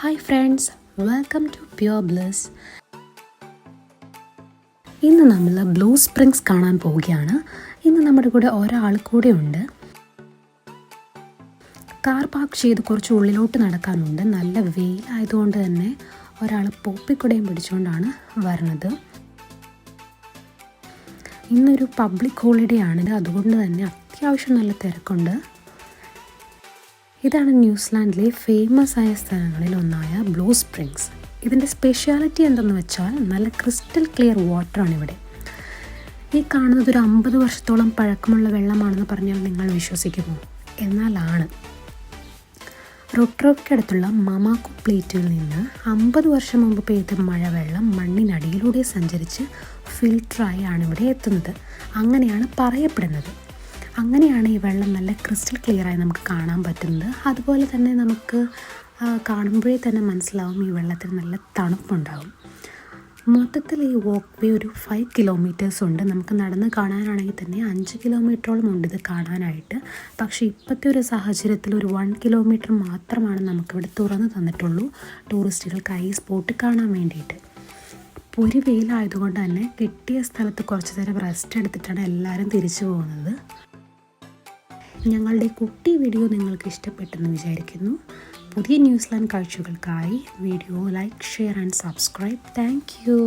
Hi friends, welcome to pure bliss. ഇന്ന് നമ്മൾ blue springs കാണാൻ പോവുകയാണ്. ഇന്ന് നമ്മുടെ കൂടെ ഒരാൾ കൂടെ ഉണ്ട്. കാർ പാർക്ക് ചെയ്ത് കുറച്ച് ഉള്ളിലോട്ട് നടക്കാനുണ്ട്. നല്ല വെയിലായതുകൊണ്ട് തന്നെ ഒരാൾ പോപ്പിക്കുടയും പിടിച്ചുകൊണ്ടാണ് വരുന്നത്. ഇന്നൊരു പബ്ലിക് ഹോളിഡേ ആണ്, അതുകൊണ്ട് തന്നെ അത്യാവശ്യം നല്ല തിരക്കുണ്ട്. ഇതാണ് ന്യൂസിലാൻഡിലെ ഫേമസ് ആയ സ്ഥലങ്ങളിൽ ഒന്നായ ബ്ലൂ സ്പ്രിങ്സ്. ഇതിൻ്റെ സ്പെഷ്യാലിറ്റി എന്തെന്ന് വെച്ചാൽ നല്ല ക്രിസ്റ്റൽ ക്ലിയർ വാട്ടറാണ് ഇവിടെ. ഈ കാണുന്നത് ഒരു 50 വർഷത്തോളം പഴക്കമുള്ള വെള്ളമാണെന്ന് പറഞ്ഞാൽ നിങ്ങൾ വിശ്വസിക്കുമോ? എന്നാലാണ്. റൊട്രോയ്ക്കടുത്തുള്ള മമാക്കു പ്ലേറ്റിൽ നിന്ന് 50 വർഷം മുമ്പ് പെയ്ത മഴവെള്ളം മണ്ണിനടിയിലൂടെ സഞ്ചരിച്ച് ഫിൽട്ടറായി ആണ് ഇവിടെ എത്തുന്നത്. അങ്ങനെയാണ് പറയപ്പെടുന്നത്. അങ്ങനെയാണ് ഈ വെള്ളം നല്ല ക്രിസ്റ്റൽ ക്ലിയറായി നമുക്ക് കാണാൻ പറ്റുന്നത്. അതുപോലെ തന്നെ നമുക്ക് കാണുമ്പോഴേ തന്നെ മനസ്സിലാവും ഈ വെള്ളത്തിന് നല്ല തണുപ്പുണ്ടാകും. മൊത്തത്തിൽ ഈ വാക്ക് വേ ഒരു 5 കിലോമീറ്റേഴ്സ് ഉണ്ട്. നമുക്ക് നടന്ന് കാണാനാണെങ്കിൽ തന്നെ 5 കിലോമീറ്ററോളം ഉണ്ട് ഇത് കാണാനായിട്ട്. പക്ഷേ ഇപ്പോഴത്തെ ഒരു സാഹചര്യത്തിൽ ഒരു 1 കിലോമീറ്റർ മാത്രമാണ് നമുക്കിവിടെ തുറന്ന് തന്നിട്ടുള്ളൂ ടൂറിസ്റ്റുകൾക്കായി ഈ സ്പോട്ട് കാണാൻ വേണ്ടിയിട്ട്. പൊരി വെയിലായതുകൊണ്ട് തന്നെ കിട്ടിയ സ്ഥലത്ത് കുറച്ച് നേരം റെസ്റ്റ് എടുത്തിട്ടാണ് എല്ലാവരും തിരിച്ചു പോകുന്നത്. ഞങ്ങളുടെ കുട്ടി വീഡിയോ നിങ്ങൾക്ക് ഇഷ്ടപ്പെട്ടെന്ന് വിചാരിക്കുന്നു. പുതിയ ന്യൂസിലാൻഡ് കാഴ്ചകൾക്കായി video like, share and subscribe. Thank U.